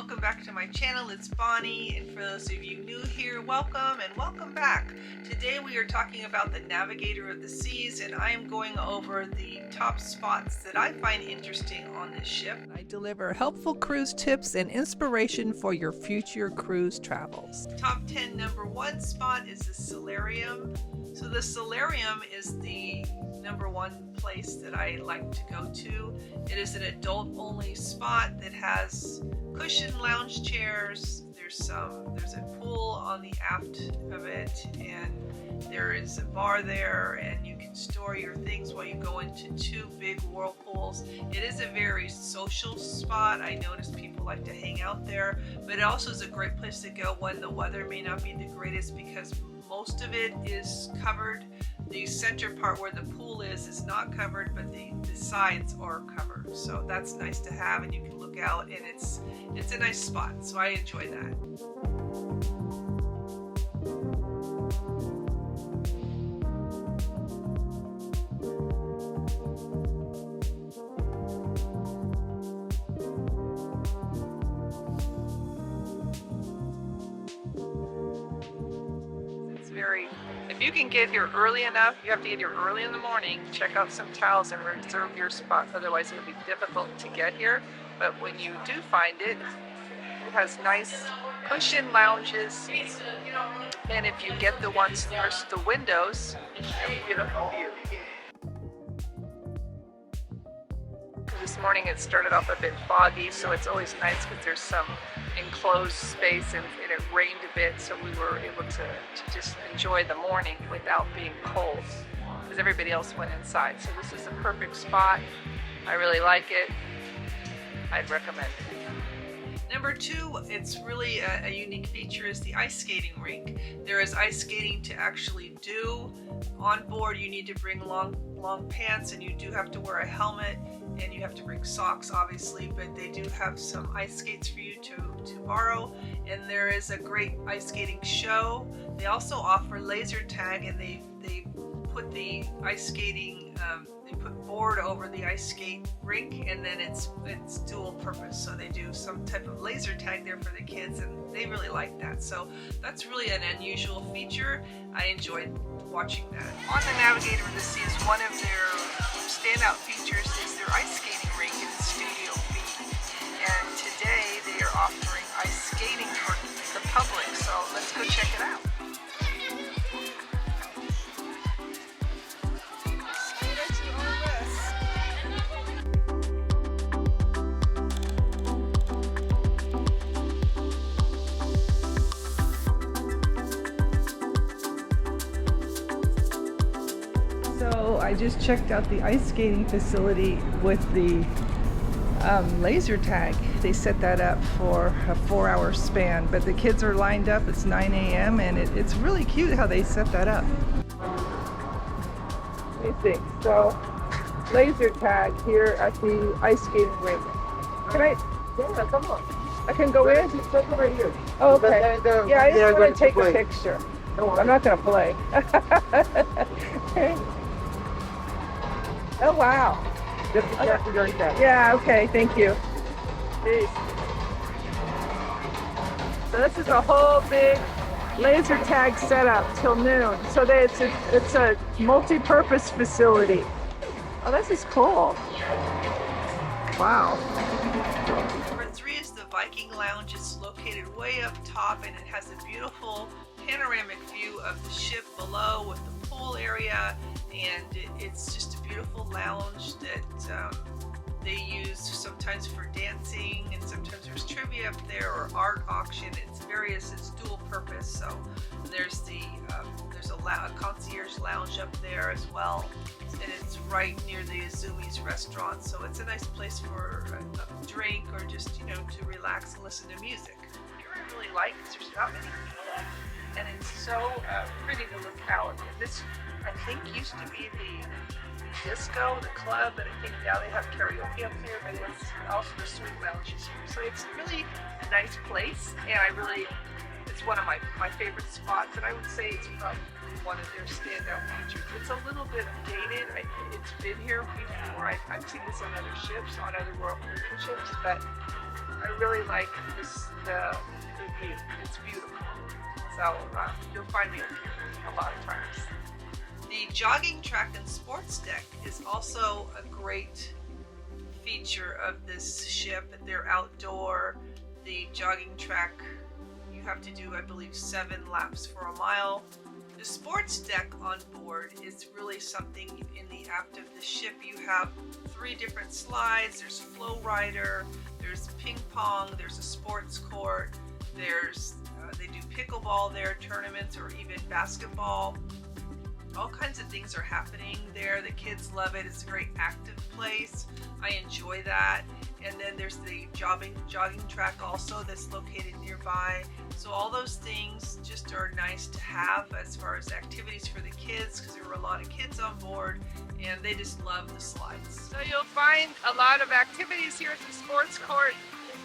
welcome back to my channel. It's Bonnie, and for those of you new here, welcome and welcome back. Today we are talking about the Navigator of the Seas, and I am going over the top spots that I find interesting on this ship. I deliver helpful cruise tips and inspiration for your future cruise travels. Top 10 number 1 spot is the Solarium. So the Solarium is the number 1 place that I like to go to. It is an adult-only spot that has cushioned lounge chairs. There's a pool on the aft of it, and there is a bar there, and you can store your things while you go into 2 big whirlpools. It is a very social spot. I notice people like to hang out there, but it also is a great place to go when the weather may not be the greatest, because most of it is covered. The center part where the pool is not covered, but the sides are covered. So that's nice to have, and you can look out, and it's a nice spot. So I enjoy that. If you can get here early enough, you have to get here early in the morning, check out some towels and reserve your spot. Otherwise it'll be difficult to get here. But when you do find it, it has nice cushion lounges. And if you get the ones nearest the windows, a beautiful view. This morning it started off a bit foggy, so it's always nice because there's some enclosed space, and it rained a bit, so we were able to just enjoy the morning without being cold, because everybody else went inside. So this is a perfect spot. I really like it. I'd recommend it. Number 2, it's really a unique feature, is the ice skating rink. There is ice skating to actually do. On board you need to bring long pants, and you do have to wear a helmet, and you have to bring socks obviously, but they do have some ice skates for you to borrow, and there is a great ice skating show. They also offer laser tag, and they put the ice skating, they put board over the ice skate rink, and then it's dual purpose, so they do some type of laser tag there for the kids, and they really like that. So that's really an unusual feature. I enjoyed watching that. On the Navigator of the Seas, one of their standout features is their ice skating rink in Studio B, and today they are offering ice skating for the public, so let's go check it out. So I just checked out the ice skating facility with the laser tag. They set that up for a 4-hour span, but the kids are lined up. It's 9 a.m. and it's really cute how they set that up. Let me think. So laser tag here at the ice skating rink. Can I? Yeah, come on. I can go in? It's over here. Oh, okay. Yeah, I just want to take a picture. I'm not going to play. Okay. Oh, wow. Yeah, okay, thank you. Peace. So this is a whole big laser tag setup till noon. So it's a multi-purpose facility. Oh, this is cool. Wow. Number 3 is the Viking Lounge. It's located way up top, and it has a beautiful panoramic view of the ship below with the pool area, and it's just a beautiful lounge that they use sometimes for dancing, and sometimes there's trivia up there or art auction. It's dual purpose. So there's a concierge lounge up there as well, and it's right near the Azumi's restaurant, so it's a nice place for a drink, or just to relax and listen to music. What I really like is there's not many people, and it's so pretty to look out. This, I think, used to be the disco, the club, and I think now they have karaoke up here, but it's also the swing lounges here. So it's really a nice place, and it's one of my favorite spots, and I would say it's probably one of their standout features. It's a little bit dated. It's been here before. I've seen this on other ships, on other Royal Caribbean ships, but I really like the view. It's beautiful. So you'll find me up here a lot of times. The jogging track and sports deck is also a great feature of this ship. They're outdoor. The jogging track, you have to do, I believe, 7 laps for a mile. The sports deck on board is really something in the aft of the ship. You have 3 different slides. There's flow rider, there's ping pong, there's a sports court, there's they do pickleball there, tournaments, or even basketball. All kinds of things are happening there. The kids love it. It's a very active place. I enjoy that. And then there's the jogging track also that's located nearby. So all those things just are nice to have as far as activities for the kids, because there were a lot of kids on board and they just love the slides. So you'll find a lot of activities here at the sports court.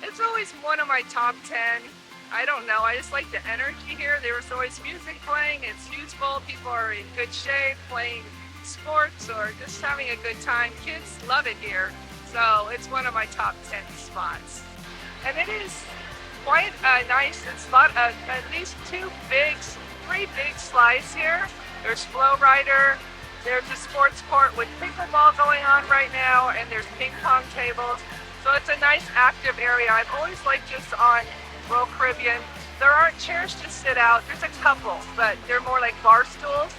It's always one of my top 10. I don't know, I just like the energy here. There's always music playing, it's useful, people are in good shape, playing sports or just having a good time. Kids love it here, so it's one of my top 10 spots. And it is quite a nice spot, at least 3 big slides here. There's flow rider, there's a sports court with pickleball going on right now, and there's ping pong tables. So it's a nice active area. I've always liked just on Royal Caribbean, there aren't chairs to sit out. There's a couple, but they're more like bar stools.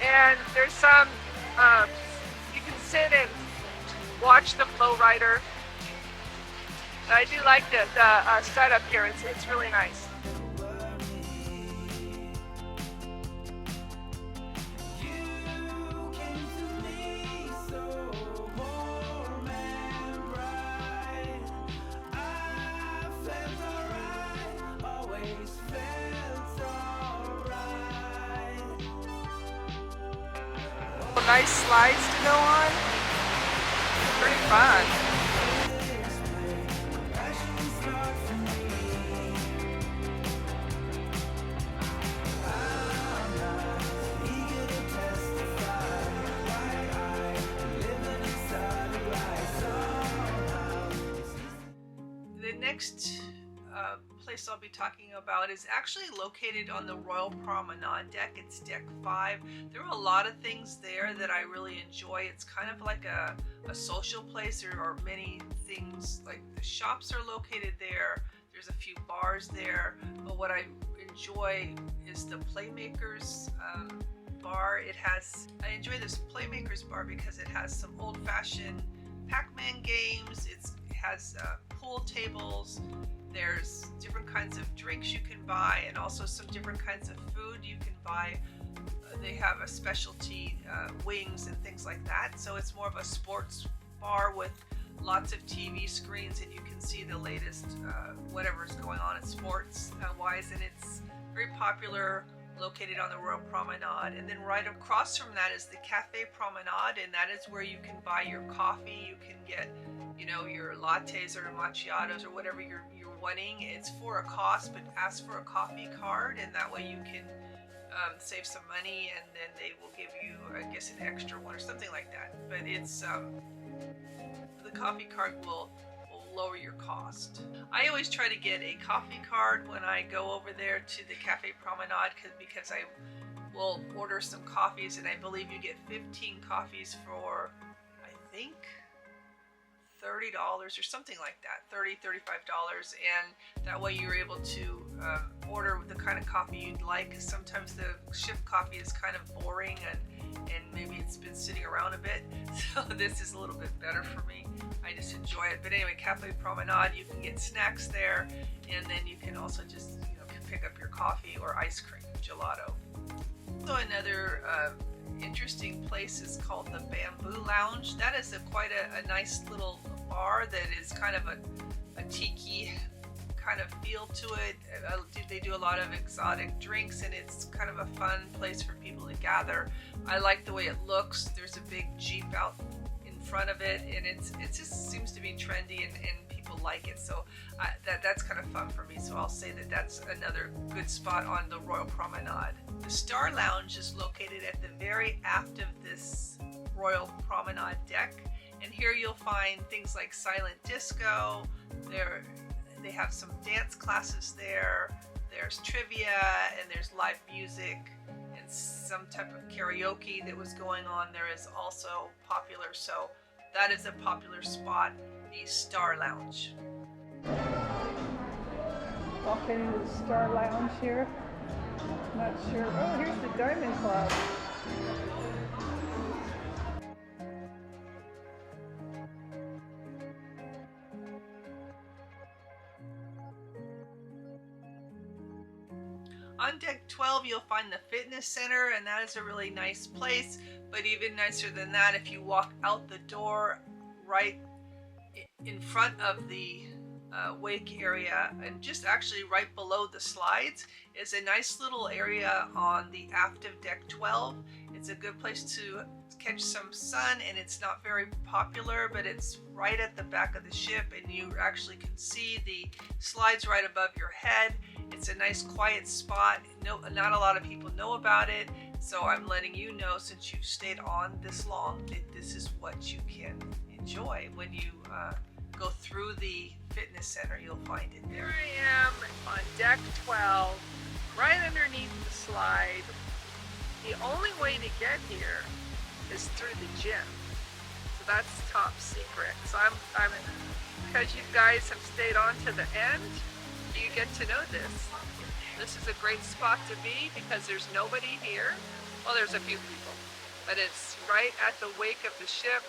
And there's some, you can sit and watch the flow rider. I do like the setup here. It's really nice. Nice slides to go on. Pretty fun. The next place I'll be talking about is actually located on the Royal Promenade deck. It's deck 5. There are a lot of things there that I really enjoy. It's kind of like a social place. There are many things, like the shops are located there. There's a few bars there, but what I enjoy is the Playmakers bar. I enjoy this Playmakers bar because it has some old-fashioned Pac-Man games. It has pool tables. There's different kinds of drinks you can buy, and also some different kinds of food you can buy. They have a specialty wings and things like that. So it's more of a sports bar with lots of TV screens, and you can see the latest whatever's going on in sports wise. And it's very popular, located on the Royal Promenade. And then right across from that is the Cafe Promenade, and that is where you can buy your coffee. You can get, you know, your lattes or macchiatos or whatever you're wanting. It's for a cost, but ask for a coffee card, and that way you can save some money, and then they will give you, I guess, an extra one or something like that. But it's the coffee card will lower your cost. I always try to get a coffee card when I go over there to the Cafe Promenade because I will order some coffees, and I believe you get 15 coffees for, I think, $30 or something like that, $30, $35, and that way you're able to order the kind of coffee you'd like, because sometimes the ship coffee is kind of boring and maybe it's been sitting around a bit, so this is a little bit better for me. I just enjoy it. But anyway, Cafe Promenade, you can get snacks there, and then you can also just, you know, pick up your coffee or ice cream, gelato. So another interesting place is called the Bamboo Lounge. That is quite a nice little bar that is kind of a tiki kind of feel to it. They do a lot of exotic drinks, and it's kind of a fun place for people to gather. I like the way it looks. There's a big Jeep out in front of it, and it just seems to be trendy, and people like it. So that's kind of fun for me. So I'll say that that's another good spot on the Royal Promenade. The Star Lounge is located at the very aft of this Royal Promenade deck, and here you'll find things like silent disco. they have some dance classes there. There's trivia and there's live music and some type of karaoke that was going on there is also popular. So that is a popular spot, the Star Lounge. Walking into the Star Lounge here. Not sure. Oh, here's the Diamond Club. On deck 12 you'll find the fitness center, and that is a really nice place, but even nicer than that, if you walk out the door right in front of the wake area, and just actually right below the slides is a nice little area on the aft of deck 12. It's a good place to catch some sun, and it's not very popular, but it's right at the back of the ship and you actually can see the slides right above your head. It's a nice quiet spot. No, not a lot of people know about it, so I'm letting you know, since you've stayed on this long, that this is what you can enjoy when you go through the fitness center. You'll find it there. Here I am on deck 12, right underneath the slide. The only way to get here is through the gym, so that's top secret. So I'm because you guys have stayed on to the end, you get to know this. This is a great spot to be because there's nobody here. Well, there's a few people, but it's right at the wake of the ship,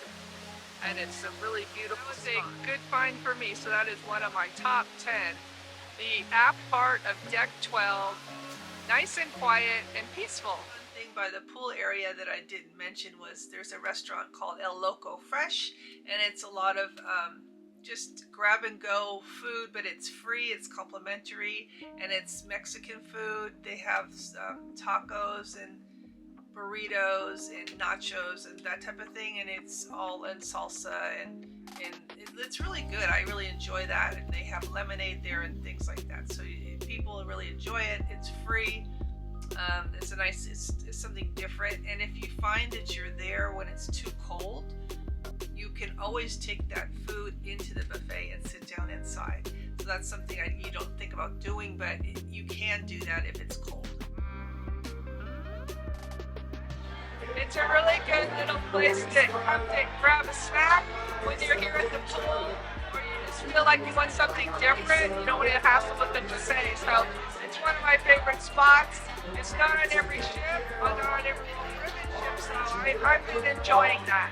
and it's a really beautiful spot. That was a good find for me, so that is one of my top 10. The aft part of deck 12, nice and quiet and peaceful. One thing by the pool area that I didn't mention was there's a restaurant called Loco Fresh, and it's a lot of just grab and go food, but it's free, it's complimentary, and it's Mexican food. They have tacos and burritos and nachos and that type of thing, and it's all in salsa, and it's really good. I really enjoy that, and they have lemonade there and things like that, so people really enjoy it. It's free. It's a nice, it's something different, and if you find that you're there when it's too cold, you can always take that food into the buffet and sit down inside. So that's something you don't think about doing, but you can do that if it's cold. It's a really good little place to come to grab a snack when you're here at the pool, or you just feel like you want something different. You don't want to hassle with the buffet. So it's one of my favorite spots. It's not on every ship, or not on every Caribbean ship, so I've been enjoying that.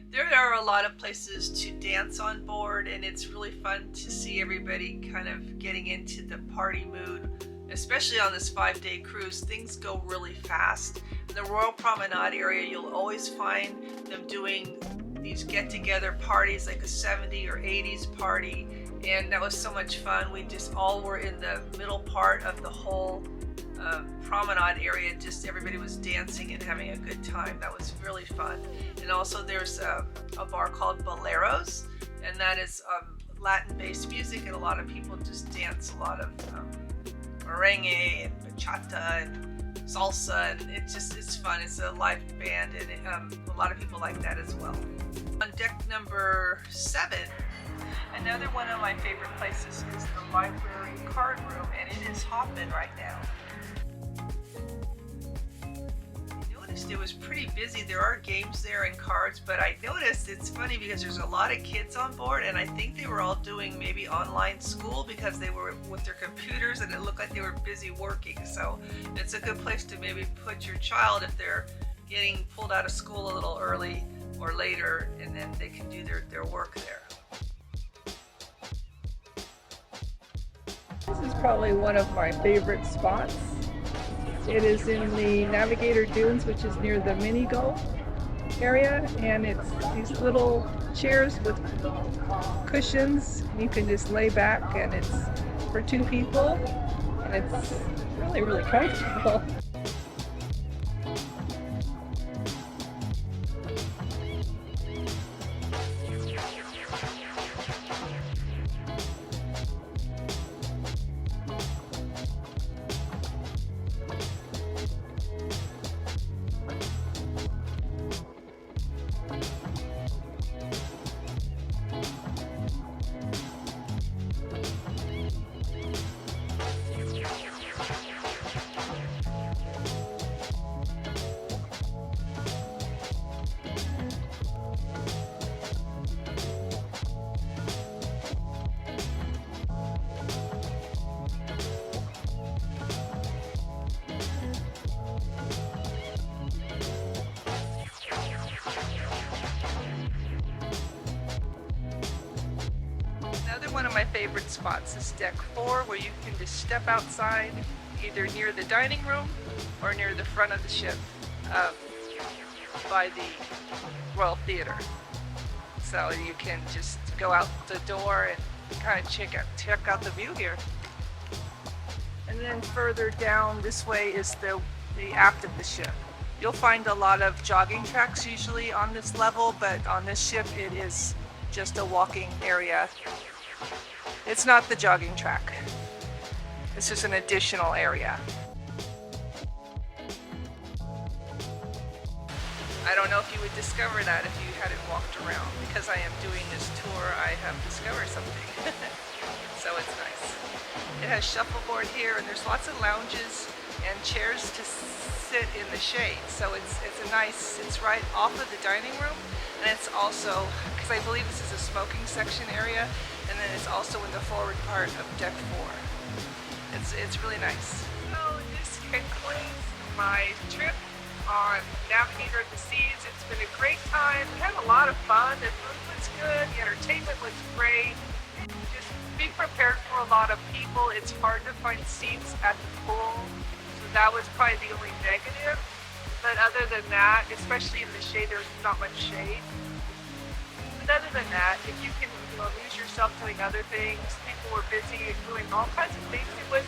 There are a lot of places to dance on board, and it's really fun to see everybody kind of getting into the party mood, especially on this 5-day cruise. Things go really fast. In the Royal Promenade area, you'll always find them doing these get-together parties, like a 70s or 80s party, and that was so much fun. We just all were in the middle part of the whole promenade area, just everybody was dancing and having a good time. That was really fun. And also there's a bar called Boleros, and that is Latin-based music, and a lot of people just dance a lot of merengue and bachata and salsa, and it's fun. It's a live band, and a lot of people like that as well. On deck number 7, another one of my favorite places is the library card room, and it is hopping right now. It was pretty busy. There are games there and cards, but I noticed it's funny because there's a lot of kids on board, and I think they were all doing maybe online school because they were with their computers and it looked like they were busy working. So it's a good place to maybe put your child if they're getting pulled out of school a little early or later, and then they can do their work there. This is probably one of my favorite spots. It is in the Navigator Dunes, which is near the mini golf area, and it's these little chairs with cushions. You can just lay back, and it's for 2 people, and it's really, really comfortable. favorite spots is deck 4, where you can just step outside either near the dining room or near the front of the ship by the Royal Theater. So you can just go out the door and kind of check out the view here. And then further down this way is the aft of the ship. You'll find a lot of jogging tracks usually on this level, but on this ship it is just a walking area. It's not the jogging track. It's just an additional area. I don't know if you would discover that if you hadn't walked around. Because I am doing this tour, I have discovered something. So it's nice. It has shuffleboard here, and there's lots of lounges and chairs to sit in the shade. So it's right off of the dining room, and it's also, because I believe this is a smoking section area, and then it's also in the forward part of deck 4. It's really nice. So this concludes my trip on Navigator of the Seas. It's been a great time. We had a lot of fun. The food was good. The entertainment was great. Just be prepared for a lot of people. It's hard to find seats at the pool, so that was probably the only negative. But other than that, especially in the shade, there's not much shade. But other than that, if you can amuse yourself doing other things, people were busy doing all kinds of things. It was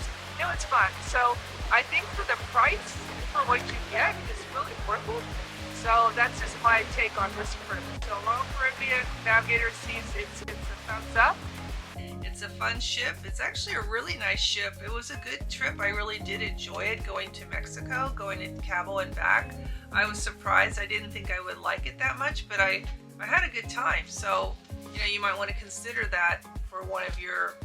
fun. So I think for the price, for what you get, is really worth it. So that's just my take on this trip. So Royal Caribbean Navigator Seas, it's a thumbs up. It's a fun ship. It's actually a really nice ship. It was a good trip. I really did enjoy it, going to Mexico, going to Cabo and back. I was surprised. I didn't think I would like it that much, but I had a good time. So you might want to consider that for one of your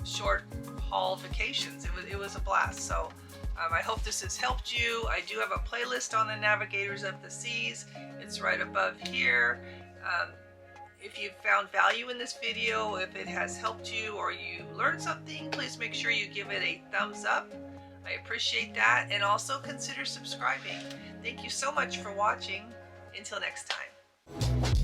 short haul vacations. It was a blast. So I hope this has helped you. I do have a playlist on the Navigators of the Seas. It's right above here. If you found value in this video, if it has helped you or you learned something, please make sure you give it a thumbs up. I appreciate that, and also consider subscribing. Thank you so much for watching. Until next time.